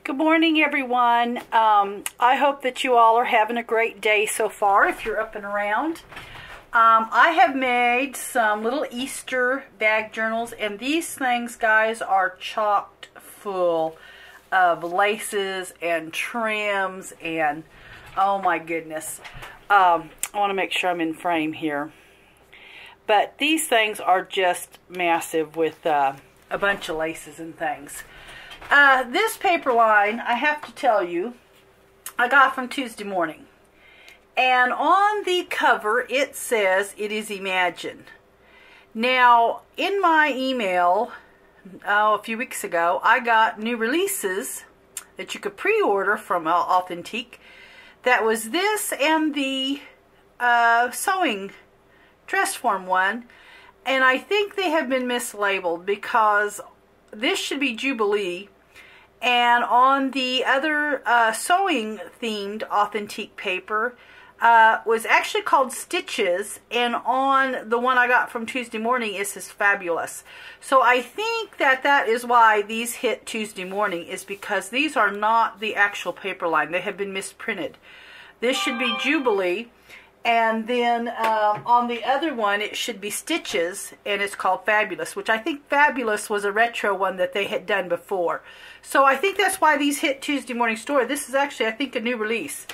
Good morning, everyone. I hope that you all are having a great day so far if you're up and around. I have made some little Easter bag journals, and these things, guys, are chocked full of laces and trims and oh my goodness. I want to make sure I'm in frame here. But these things are just massive with a bunch of laces and things. This paper line, I have to tell you, I got from Tuesday Morning. And on the cover, it says it is Imagine. Now, in my email, a few weeks ago, I got new releases that you could pre-order from Authentique. That was this and the sewing dress form one. And I think they have been mislabeled because this should be Jubilee. And on the other sewing themed Authentique paper was actually called Stitches, and on the one I got from Tuesday Morning it says Fabulous. So I think that is why these hit Tuesday Morning, is because these are not the actual paper line. They have been misprinted. This should be Jubilee, and then on the other one it should be Stitches, and it's called Fabulous, which I think Fabulous was a retro one that they had done before. So I think that's why these hit Tuesday Morning store. This is actually, I think, a new release.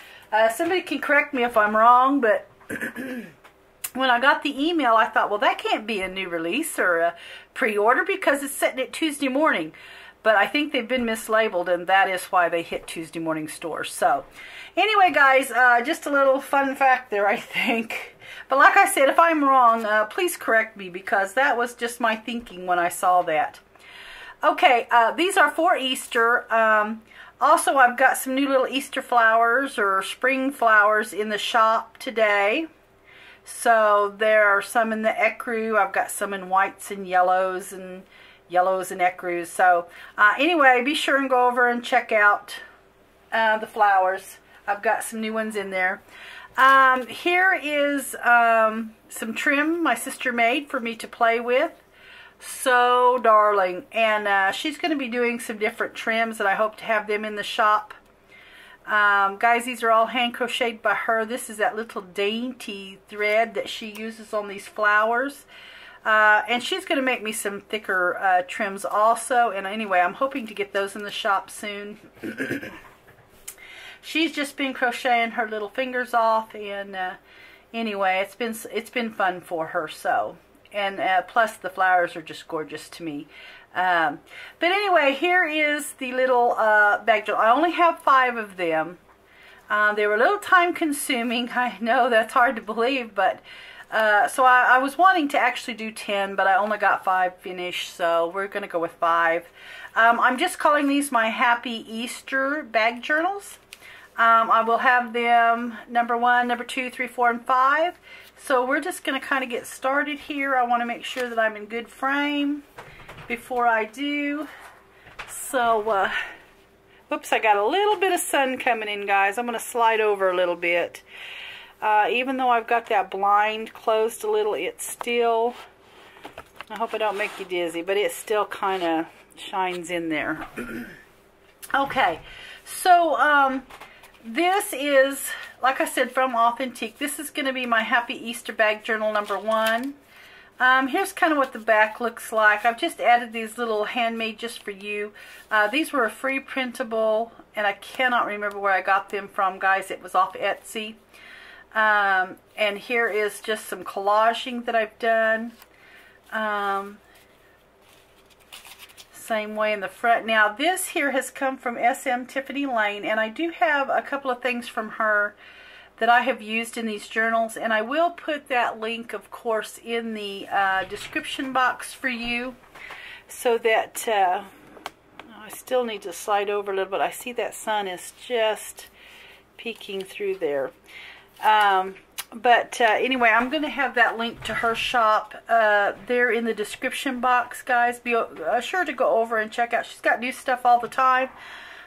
Somebody can correct me if I'm wrong, but when I got the email, I thought, well, that can't be a new release or a pre-order because it's sitting at Tuesday Morning. But I think they've been mislabeled, and that is why they hit Tuesday Morning stores. So anyway, guys, just a little fun fact there, I think. But like I said, if I'm wrong, please correct me, because that was just my thinking when I saw that. Okay, these are for Easter. Also, I've got some new little Easter flowers or spring flowers in the shop today. So there are some in the ecru. I've got some in whites and yellows and ecrus. So anyway, be sure and go over and check out the flowers. I've got some new ones in there. Here is some trim my sister made for me to play with. So darling, and she's going to be doing some different trims, and I hope to have them in the shop. Guys, these are all hand crocheted by her. This is that little dainty thread that she uses on these flowers, and she's going to make me some thicker trims also. And anyway, I'm hoping to get those in the shop soon. She's just been crocheting her little fingers off, and anyway, it's been fun for her. So. And plus the flowers are just gorgeous to me. But anyway, here is the little bag journal. I only have 5 of them. They were a little time consuming. I know that's hard to believe, but so I was wanting to actually do 10, but I only got 5 finished, so we're going to go with 5. I'm just calling these my Happy Easter bag journals. I will have them number 1, number 2, 3, 4, and 5. So we're just going to kind of get started here. I want to make sure that I'm in good frame before I do. So, whoops, I got a little bit of sun coming in, guys. I'm going to slide over a little bit. Even though I've got that blind closed a little, it's still, I hope I don't make you dizzy, but it still kind of shines in there. Okay, so this is, like I said, from Authentique. This is going to be my Happy Easter bag journal number 1. Here's kind of what the back looks like. I've just added these little handmade just for you. These were a free printable, and I cannot remember where I got them from, guys. It was off Etsy. And here is just some collaging that I've done. Same way in the front. Now this here has come from SMTiffanyLane, and I do have a couple of things from her that I have used in these journals, and I will put that link, of course, in the description box for you, so that I still need to slide over a little bit. I see that sun is just peeking through there. But anyway, I'm going to have that link to her shop there in the description box, guys. Be sure to go over and check out. She's got new stuff all the time.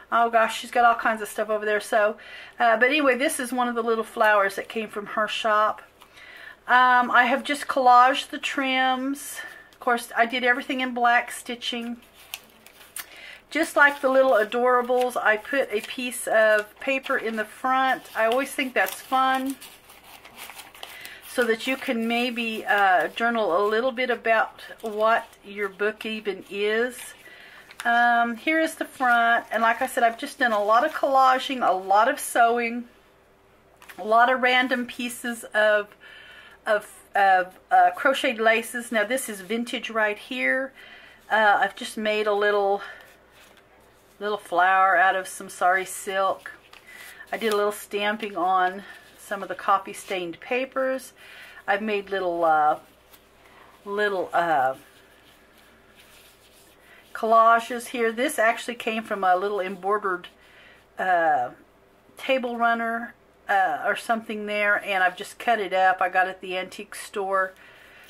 Oh gosh, she's got all kinds of stuff over there. So, but anyway, this is one of the little flowers that came from her shop. I have just collaged the trims. Of course, I did everything in black stitching. Just like the little adorables, I put a piece of paper in the front. I always think that's fun, so that you can maybe journal a little bit about what your book even is. Here is the front, and like I said, I've just done a lot of collaging, a lot of sewing, a lot of random pieces of crocheted laces. Now this is vintage right here. I've just made a little flower out of some sari silk. I did a little stamping on some of the coffee stained papers. I've made little collages here. This actually came from a little embroidered table runner or something there, and I've just cut it up. I got it at the antique store.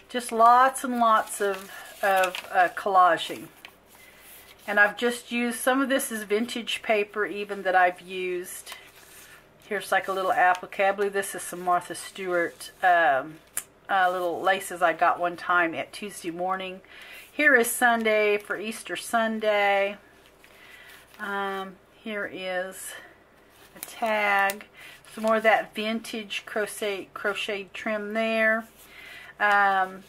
Just lots and lots of collaging. And I've just used, some of this is vintage paper even that I've used. Here's like a little applique. I believe this is some Martha Stewart little laces I got one time at Tuesday morning. Here is Sunday for Easter Sunday. Here is a tag. Some more of that vintage crocheted trim there. Then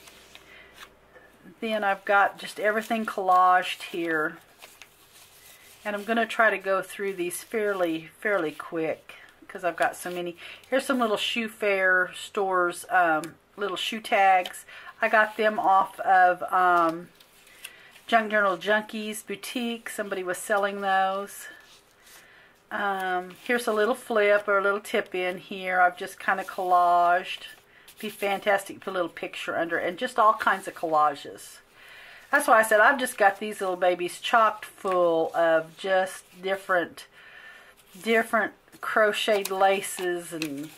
I've got just everything collaged here. And I'm going to try to go through these fairly quick because I've got so many. Here's some little Shoe Fair stores, little shoe tags. I got them off of Junk Journal Junkies Boutique. Somebody was selling those. Here's a little flip or a little tip in here. I've just kind of collaged. Be fantastic to put a little picture under, and just all kinds of collages. That's why I said I've just got these little babies chocked full of just different crocheted laces, and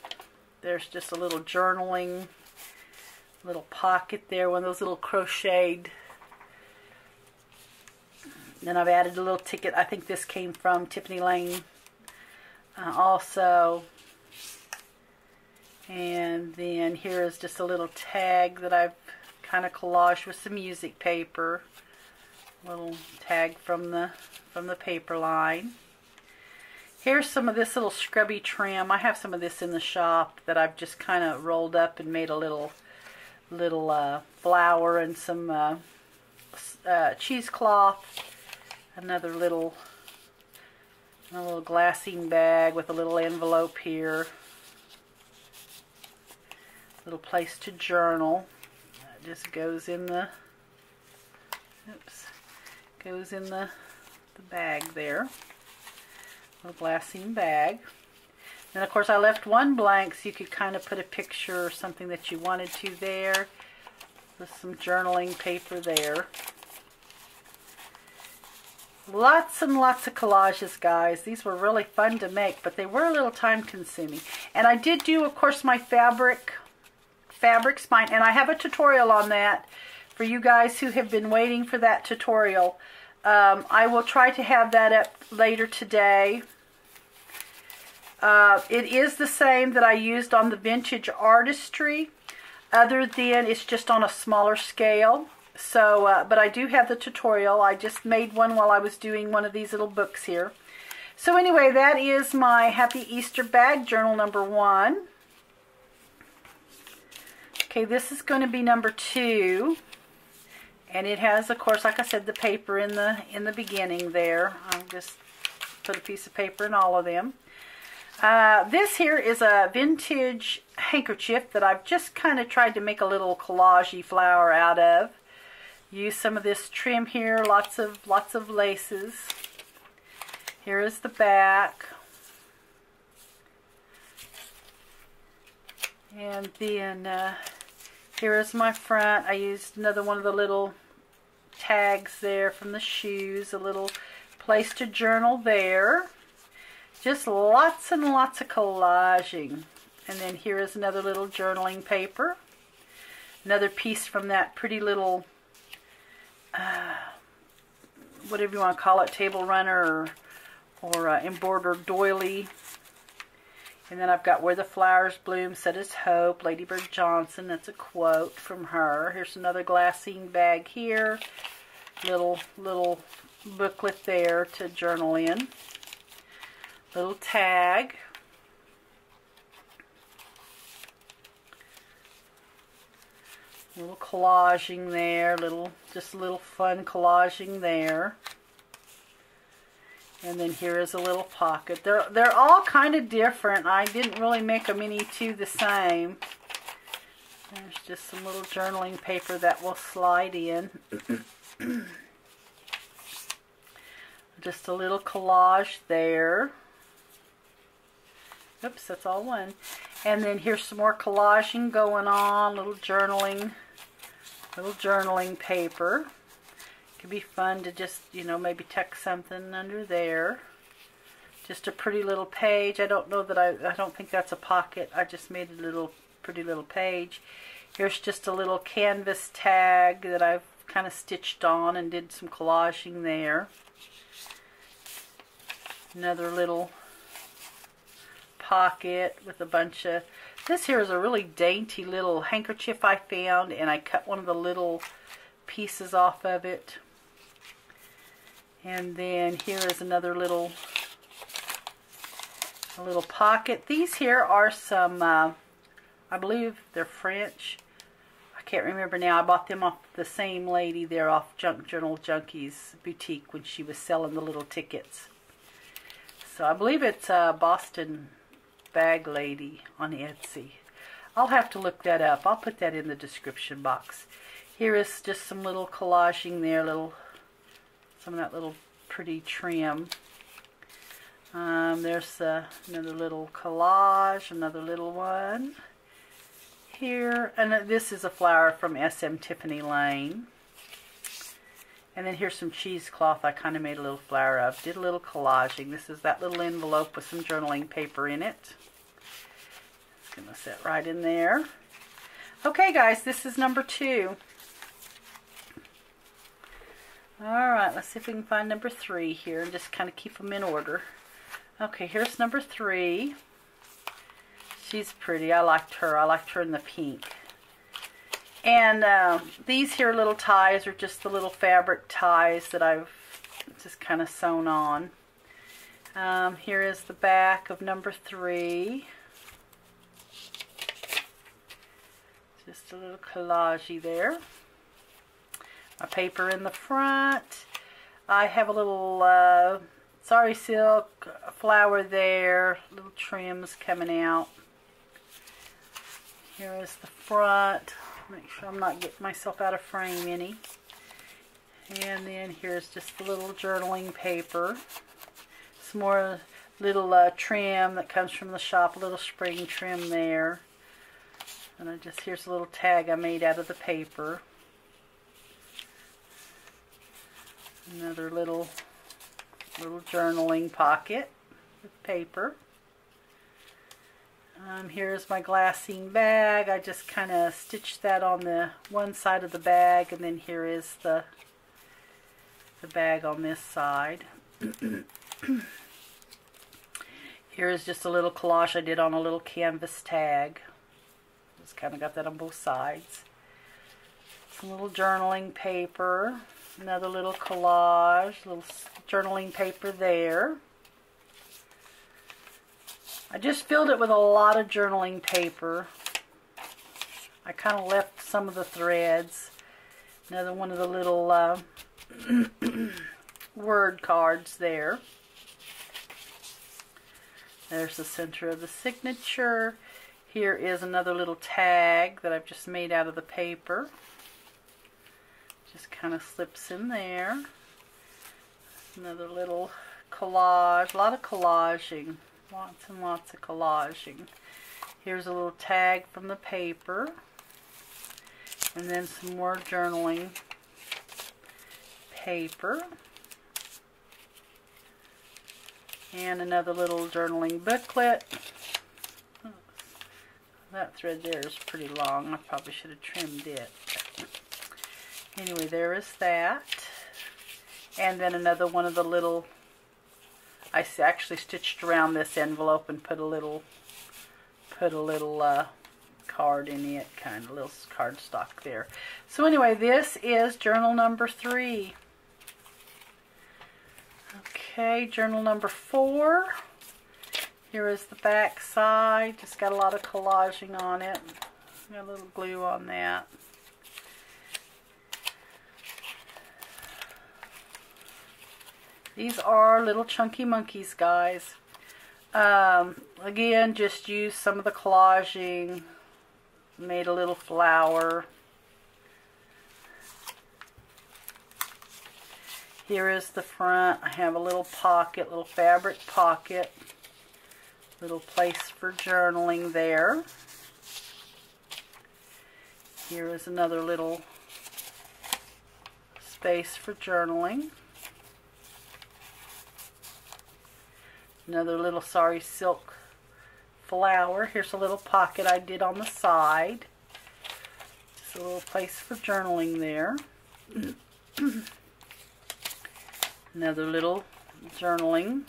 there's just a little journaling, little pocket there, one of those little crocheted. Then I've added a little ticket. I think this came from SMTiffanyLane also. And then here is just a little tag that I've kind of collaged with some music paper. Little tag from the paper line. Here's some of this little scrubby trim. I have some of this in the shop that I've just kind of rolled up and made a little flower and some cheesecloth. Another little glassine bag with a little envelope here. Little place to journal. That just goes in the bag there. Little glassine bag. And of course I left one blank so you could kind of put a picture or something that you wanted to there. With some journaling paper there. Lots and lots of collages, guys. These were really fun to make, but they were a little time consuming. And I did do, of course, my fabric spine, and I have a tutorial on that for you guys who have been waiting for that tutorial. I will try to have that up later today. It is the same that I used on the Vintage Artistry, other than it's just on a smaller scale. So, but I do have the tutorial. I just made one while I was doing one of these little books here. So anyway, that is my Happy Easter Bag Journal number 1. Okay, this is going to be number 2. And it has, of course, like I said, the paper in the beginning there. I'll just put a piece of paper in all of them. This here is a vintage handkerchief that I've just kind of tried to make a little collage-y flower out of. Use some of this trim here, lots of laces. Here is the back. And then here is my front. I used another one of the little tags there from the shoes, a little place to journal there. Just lots and lots of collaging. And then here is another little journaling paper. Another piece from that pretty little whatever you want to call it, table runner or embroidered doily. And then I've got Where the Flowers Bloom, So Does Hope, Lady Bird Johnson. That's a quote from her. Here's another glassine bag here. Little booklet there to journal in. Little tag. Little collaging there, just a little fun collaging there. And then here is a little pocket. They're all kind of different. I didn't really make them any two the same. There's just some little journaling paper that will slide in. Just a little collage there. Oops, that's all one. And then here's some more collaging going on, little journaling paper. Could be fun to just, you know, maybe tuck something under there. Just a pretty little page. I don't know that I don't think that's a pocket. I just made a little pretty little page. Here's just a little canvas tag that I've kind of stitched on and did some collaging there. Another little pocket with a bunch of, this here is a really dainty little handkerchief I found, and I cut one of the little pieces off of it. And then here is another little pocket. These here are some I believe they're French. I can't remember now. I bought them off the same lady there off Junk Journal Junkie's boutique when she was selling the little tickets. So I believe it's Boston Bag Lady on Etsy. I'll have to look that up. I'll put that in the description box. Here is just some little collaging there, some of that little pretty trim. There's another little collage, another little one here, and this is a flower from SMTiffanyLane. And then here's some cheesecloth I kind of made a little flower of. Did a little collaging. This is that little envelope with some journaling paper in it. It's going to sit right in there. Okay, guys, this is number 2. Alright, let's see if we can find number 3 here and just kind of keep them in order. Okay, here's number 3. She's pretty. I liked her. I liked her in the pink. And these here little ties are just the little fabric ties that I've just kind of sewn on. Here is the back of number 3. Just a little collage there. My paper in the front. I have a little sari silk flower there. Little trims coming out. Here is the front. Make sure I'm not getting myself out of frame any. And then here's just the little journaling paper. Some more little trim that comes from the shop. A little spring trim there. And here's a little tag I made out of the paper. Another little journaling pocket with paper. Here's my glassine bag. I just kind of stitched that on the one side of the bag, and then here is the bag on this side. Here is just a little collage I did on a little canvas tag. Just kind of got that on both sides. Some little journaling paper. Another little collage, little journaling paper there. I just filled it with a lot of journaling paper. I kind of left some of the threads. Another one of the little word cards there. There's the center of the signature. Here is another little tag that I've just made out of the paper. Just kind of slips in there. Another little collage. A lot of collaging. Lots and lots of collaging. Here's a little tag from the paper. And then some more journaling paper. And another little journaling booklet. That thread there is pretty long. I probably should have trimmed it. Anyway, there is that. And then another one of the little, I actually stitched around this envelope and put a little card in it, kind of little cardstock there. So anyway, this is journal number 3. Okay, journal number 4. Here is the back side. Just got a lot of collaging on it. Got a little glue on that. These are little chunky monkeys, guys. Again, just used some of the collaging. Made a little flower. Here is the front. I have a little pocket, little fabric pocket. Little place for journaling there. Here is another little space for journaling. Another little sari silk flower. Here's a little pocket I did on the side. Just a little place for journaling there. Another little journaling.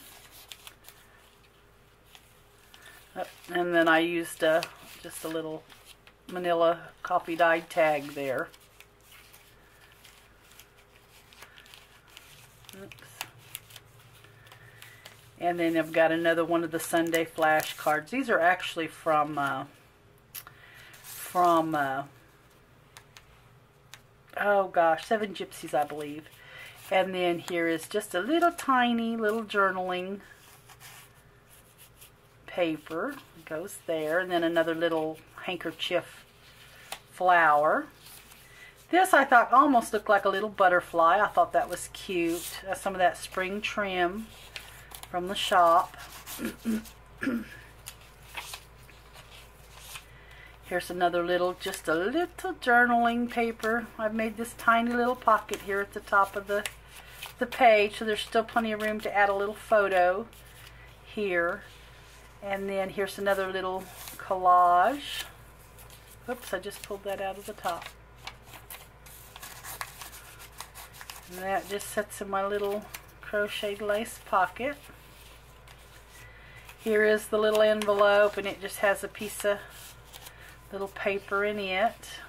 And then I used just a little manila coffee dyed tag there. Oops. And then I've got another one of the Sunday flash cards. These are actually from oh gosh, 7 Gypsies, I believe. And then here is just a little tiny little journaling paper. It goes there. And then another little handkerchief flower. This I thought almost looked like a little butterfly. I thought that was cute. Some of that spring trim from the shop. Here's another little, just a little journaling paper. I've made this tiny little pocket here at the top of the page, so there's still plenty of room to add a little photo here. And then here's another little collage. Oops, I just pulled that out of the top. And that just sits in my little crocheted lace pocket. Here is the little envelope, and it just has a piece of little paper in it.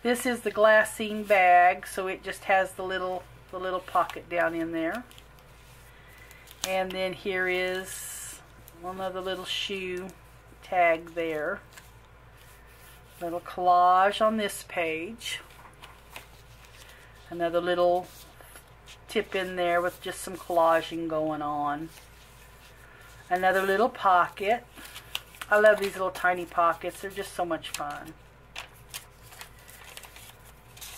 This is the glassine bag, so it just has the little pocket down in there. And then here is another little shoe tag there. Little collage on this page. Another little tip in there with just some collaging going on. Another little pocket. I love these little tiny pockets. They're just so much fun.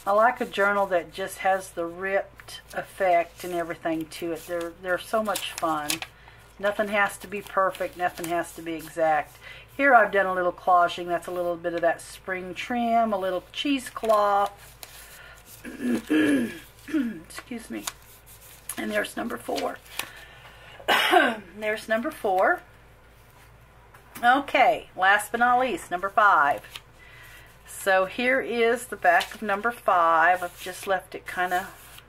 I like a journal that just has the ripped effect and everything to it. They're so much fun. Nothing has to be perfect. Nothing has to be exact. Here I've done a little collaging. That's a little bit of that spring trim, a little cheesecloth. Excuse me. And there's number 4. There's number 4. Okay, last but not least, number 5. So here is the back of number 5. I've just left it kind of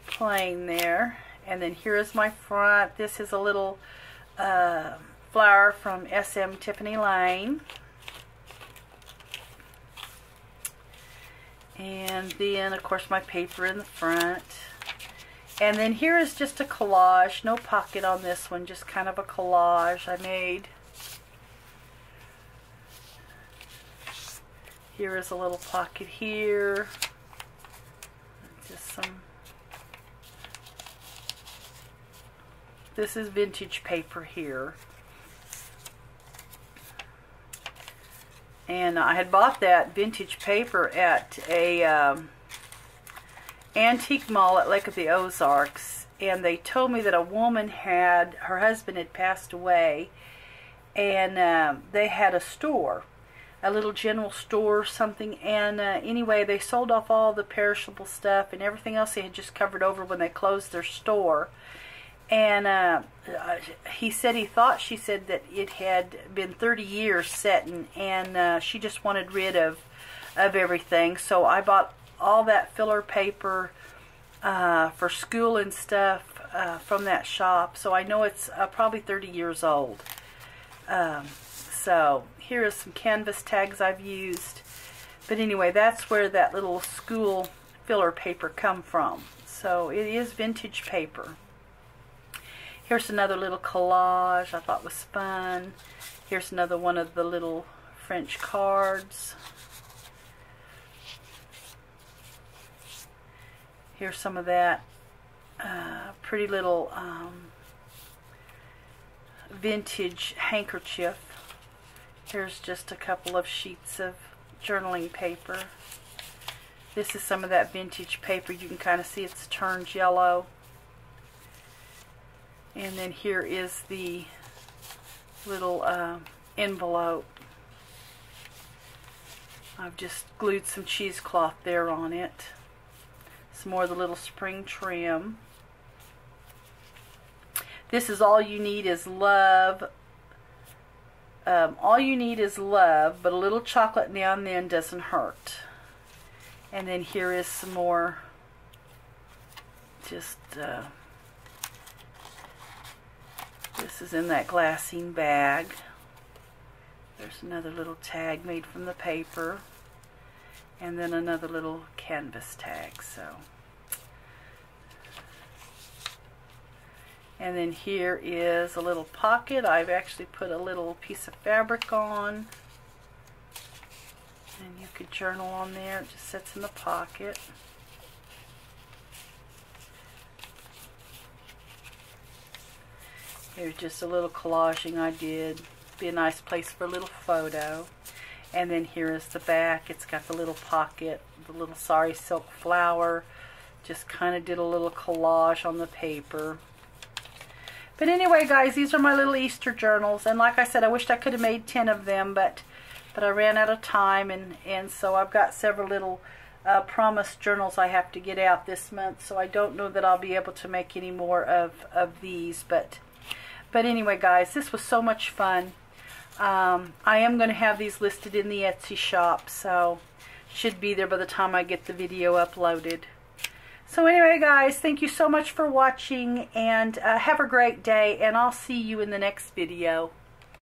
plain there. And then here is my front. This is a little flower from SMTiffanyLane. And then, of course, my paper in the front. And then here is just a collage. No pocket on this one, just kind of a collage I made. Here is a little pocket here. Just some. This is vintage paper here. And I had bought that vintage paper at a antique mall at Lake of the Ozarks, and they told me that a woman her husband had passed away, and they had a store, a little general store or something, and anyway, they sold off all the perishable stuff, and everything else they had just covered over when they closed their store. And he said she said that it had been 30 years setting, and she just wanted rid of everything. So I bought all that filler paper for school and stuff from that shop. So I know it's probably 30 years old. So here is some canvas tags I've used. But anyway, that's where that little school filler paper come from. So it is vintage paper. Here's another little collage I thought was fun. Here's another one of the little French cards. Here's some of that pretty little vintage handkerchief. Here's just a couple of sheets of journaling paper. This is some of that vintage paper. You can kind of see it's turned yellow. And then here is the little envelope. I've just glued some cheesecloth there on it. Some more of the little spring trim. This is All You Need Is Love. All you need is love, but a little chocolate now and then doesn't hurt. And then here is some more, just, this is in that glassine bag. There's another little tag made from the paper. And then another little canvas tag, so. And then here is a little pocket. I've actually put a little piece of fabric on. And you could journal on there. It just sits in the pocket. Here's just a little collaging I did. Be a nice place for a little photo. And then here is the back. It's got the little pocket, the little sari silk flower. Just kind of did a little collage on the paper. But anyway, guys, these are my little Easter journals. And like I said, I wished I could have made 10 of them, but I ran out of time. And so I've got several little promise journals I have to get out this month. So I don't know that I'll be able to make any more of these. But anyway, guys, this was so much fun. I am going to have these listed in the Etsy shop, so should be there by the time I get the video uploaded. So anyway, guys, thank you so much for watching, and have a great day, and I'll see you in the next video.